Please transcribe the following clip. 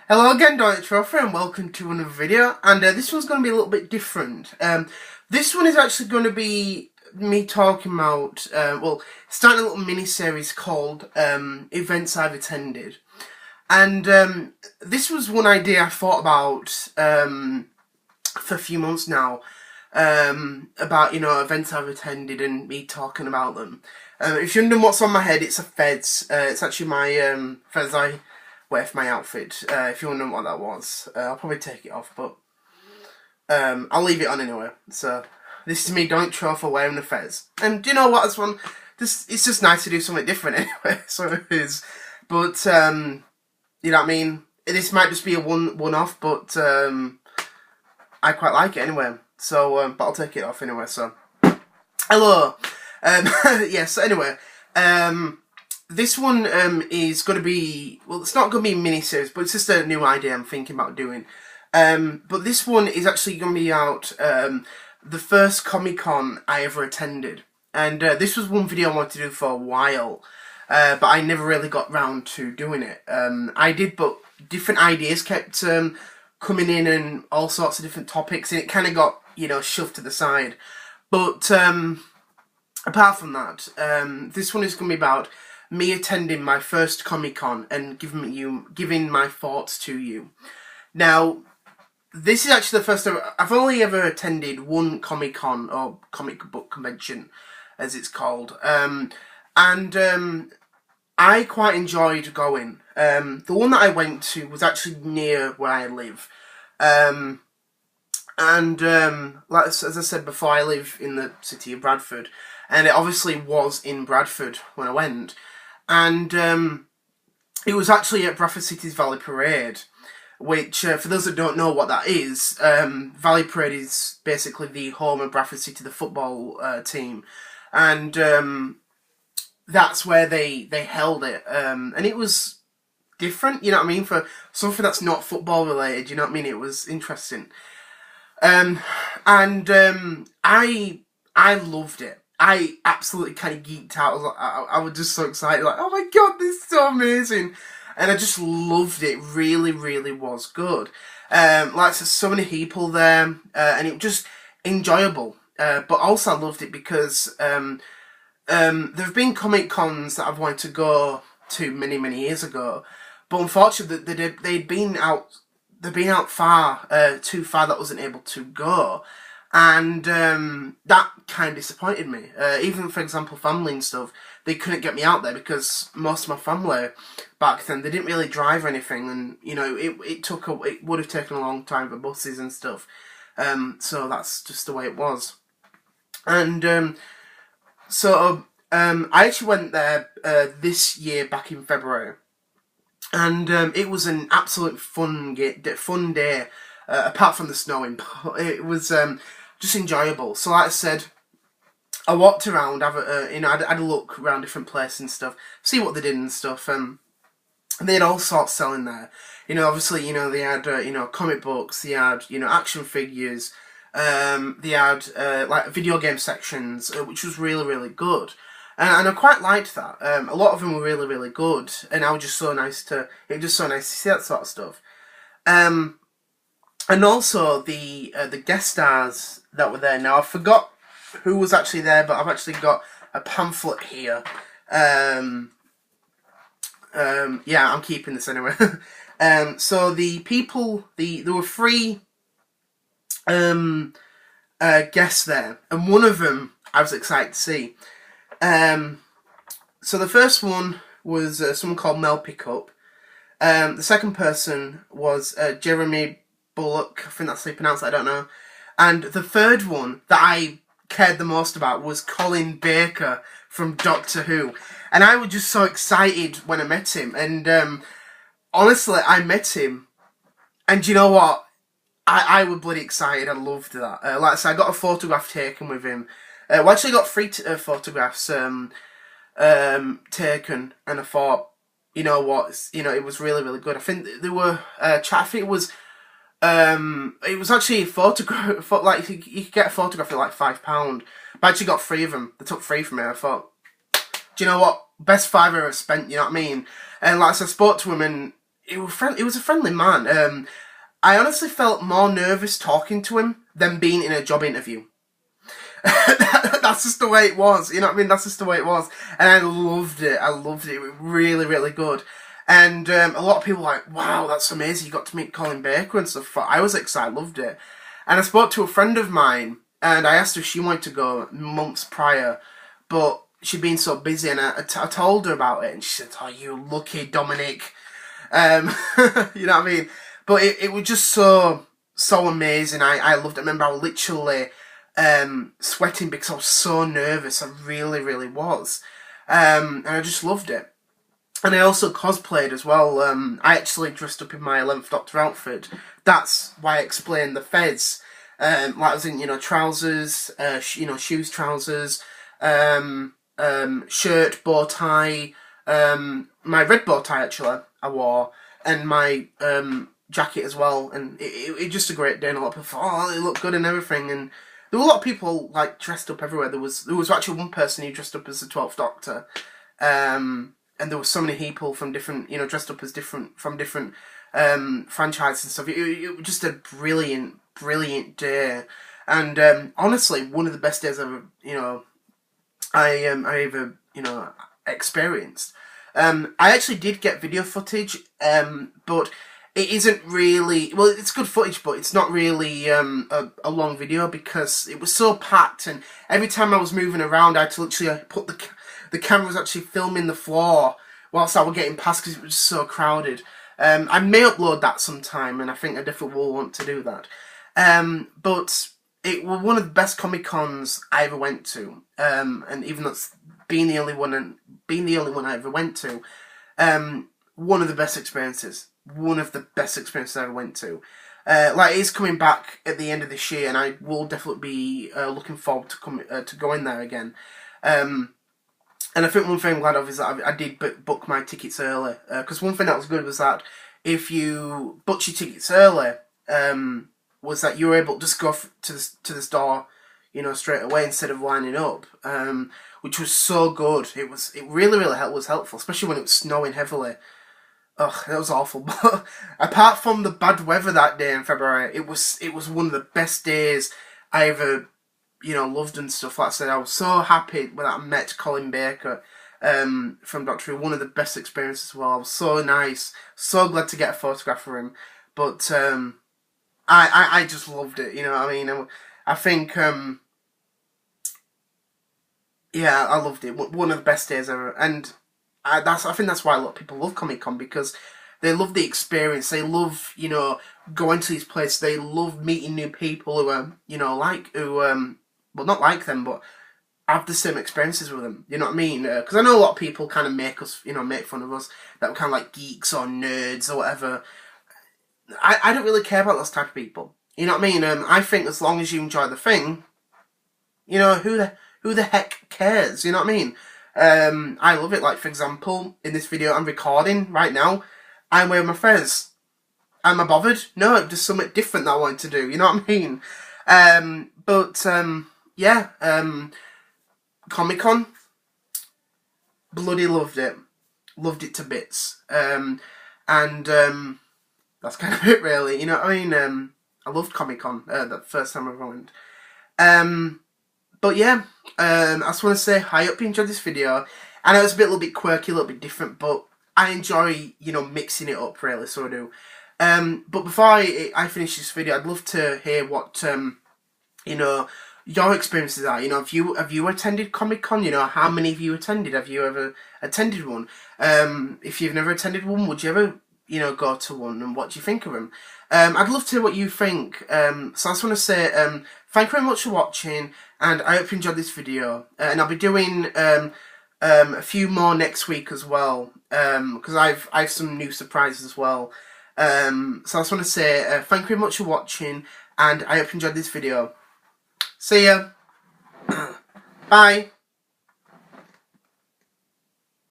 Hello again, Donald Trophy, and welcome to another video. And this one's going to be a little bit different. This one is actually going to be me talking about, starting a little mini-series called Events I've Attended. And this was one idea I thought about for a few months now, about, events I've attended and me talking about them. If you're wondering what's on my head, it's a fez. It's actually my fez I wear for my outfit. If you're wondering what that was, I'll probably take it off, but I'll leave it on anyway. So this is me, Donald Trophy, wearing the fez. And do you know what? This one, it's just nice to do something different anyway. So it is. But you know what I mean. This might just be a one-off, but I quite like it anyway. So, but I'll take it off anyway. So, hello. Yeah. So anyway, this one is going to be, well, it's not going to be a mini-series, but it's just a new idea I'm thinking about doing. But this one is actually going to be out the first Comic-Con I ever attended. And this was one video I wanted to do for a while, but I never really got round to doing it. I did, but different ideas kept coming in and all sorts of different topics, and it kind of got, shoved to the side. But apart from that, this one is going to be about me attending my first Comic-Con and giving my thoughts to you. Now, this is actually the first time I've only ever attended one Comic-Con, or comic book convention, as it's called. I quite enjoyed going. The one that I went to was actually near where I live. Like, as I said before, I live in the city of Bradford, and it obviously was in Bradford when I went. And it was actually at Bradford City's Valley Parade, which, for those that don't know what that is, Valley Parade is basically the home of Bradford City, the football team. And that's where they held it. And it was different, you know what I mean, for something that's not football related, you know what I mean? It was interesting. I loved it. I absolutely kind of geeked out. I was just so excited, like, oh my god, this is so amazing. And I just loved it. Really, really was good. Like, there's so many people there, and it was just enjoyable. But also I loved it because there have been Comic Cons that I've wanted to go to many, many years ago, but unfortunately they'd been out far, too far, that I wasn't able to go. And that kind of disappointed me. Even, for example, family and stuff, they couldn't get me out there because most of my family back then, they didn't really drive or anything, and it would have taken a long time for buses and stuff. So that's just the way it was. And I actually went there this year back in February, and it was an absolute fun day. Apart from the snowing, it was just enjoyable. So, like I said, I walked around, I had a look around different places and stuff, see what they did and stuff. And they had all sorts selling there. Obviously, they had comic books, they had action figures, they had like video game sections, which was really, really good. And I quite liked that. A lot of them were really, really good, and it was just so nice to see that sort of stuff. And also the guest stars that were there. Now, I forgot who was actually there, but I've actually got a pamphlet here. Yeah, I'm keeping this anyway. So the people, there were 3 guests there, and one of them I was excited to see. So the first one was someone called Mel Pickup. The second person was Jeremy Bullock, I think that's how you pronounce it, I don't know. And the third one that I cared the most about was Colin Baker from Doctor Who. And I was just so excited when I met him. And honestly, I met him, and you know what? I was bloody excited. I loved that. Like I said, I got a photograph taken with him. We actually got 3 photographs taken, and I thought, you know what? it was really, really good. I think there were I think it was actually a photograph. Like, you could get a photograph for like £5. But I actually got 3 of them. They took 3 from me. I thought, do you know what? Best £5 I ever spent. You know what I mean? And like, so I spoke to him, and he was a friendly man. I honestly felt more nervous talking to him than being in a job interview. That's just the way it was, you know what I mean? That's just the way it was. And I loved it. I loved it. It was really, really good. And a lot of people were like, wow, that's amazing. You got to meet Colin Baker and stuff. I was excited. I loved it. And I spoke to a friend of mine, and I asked her if she wanted to go months prior, but she'd been so busy, and I told her about it, and she said, oh, you lucky Dominic. You know what I mean? But it was just so amazing. I loved it. I remember I was literally sweating because I was so nervous. I really, really was. And I just loved it. And I also cosplayed as well. I actually dressed up in my 11th Doctor outfit. That's why I explained the fez. Like I was in, trousers, shoes, trousers, shirt, bow tie, my red bow tie actually I wore, and my jacket as well. And it just a great day. And a lot of people thought, oh, it looked good and everything. And there were a lot of people like dressed up everywhere. There was actually one person who dressed up as the 12th Doctor. And there were so many people from different, dressed up as different franchises and stuff. It was just a brilliant day, and honestly, one of the best days I ever experienced. I actually did get video footage, but it isn't really, well, it's good footage, but it's not really a long video because it was so packed, and every time I was moving around, I had to literally put the camera was actually filming the floor whilst I was getting past because it was just so crowded. I may upload that sometime, and I think I definitely will want to do that. But it was one of the best Comic Cons I ever went to, and even that's being the only one I ever went to, one of the best experiences. One of the best experiences I ever went to. Like, it's coming back at the end of this year, and I will definitely be looking forward to going there again. And I think one thing I'm glad of is that I did book my tickets early. Because one thing that was good was that if you booked your tickets early, was that you were able to just go to the store, straight away instead of lining up. Which was so good. It really, really was helpful, especially when it was snowing heavily. Ugh, that was awful. But apart from the bad weather that day in February, it was one of the best days I ever loved and stuff. Like I said, I was so happy when I met Colin Baker from Doctor Who. One of the best experiences as well. I was so nice, so glad to get a photograph of him. But I just loved it. I mean, I think yeah, I loved it. One of the best days ever, and I think that's why a lot of people love Comic Con, because they love the experience. They love going to these places. They love meeting new people who are well, not like them, but have the same experiences with them. You know what I mean? Because I know a lot of people kind of make us, make fun of us, that we're kind of like geeks or nerds or whatever. I don't really care about those type of people. You know what I mean? I think as long as you enjoy the thing, who the heck cares? You know what I mean? I love it. Like, for example, in this video I'm recording right now, I'm wearing my fez. Am I bothered? No, it's just something different that I wanted to do. You know what I mean? Yeah, Comic Con, bloody loved it. Loved it to bits. And that's kind of it, really. You know what I mean? I loved Comic Con the first time I ever went. But yeah, I just want to say, I hope you enjoyed this video. I know it's a little bit quirky, a little bit different, but I enjoy, mixing it up, really, so I do. But before I finish this video, I'd love to hear what, your experiences are. Have you attended Comic Con? How many of you attended? Have you ever attended one? If you've never attended one, would you ever, go to one? And what do you think of them? I'd love to hear what you think. So I just want to say, thank you very much for watching, and I hope you enjoyed this video. And I'll be doing a few more next week as well, because I have some new surprises as well. So I just want to say, thank you very much for watching, and I hope you enjoyed this video. See ya. Bye.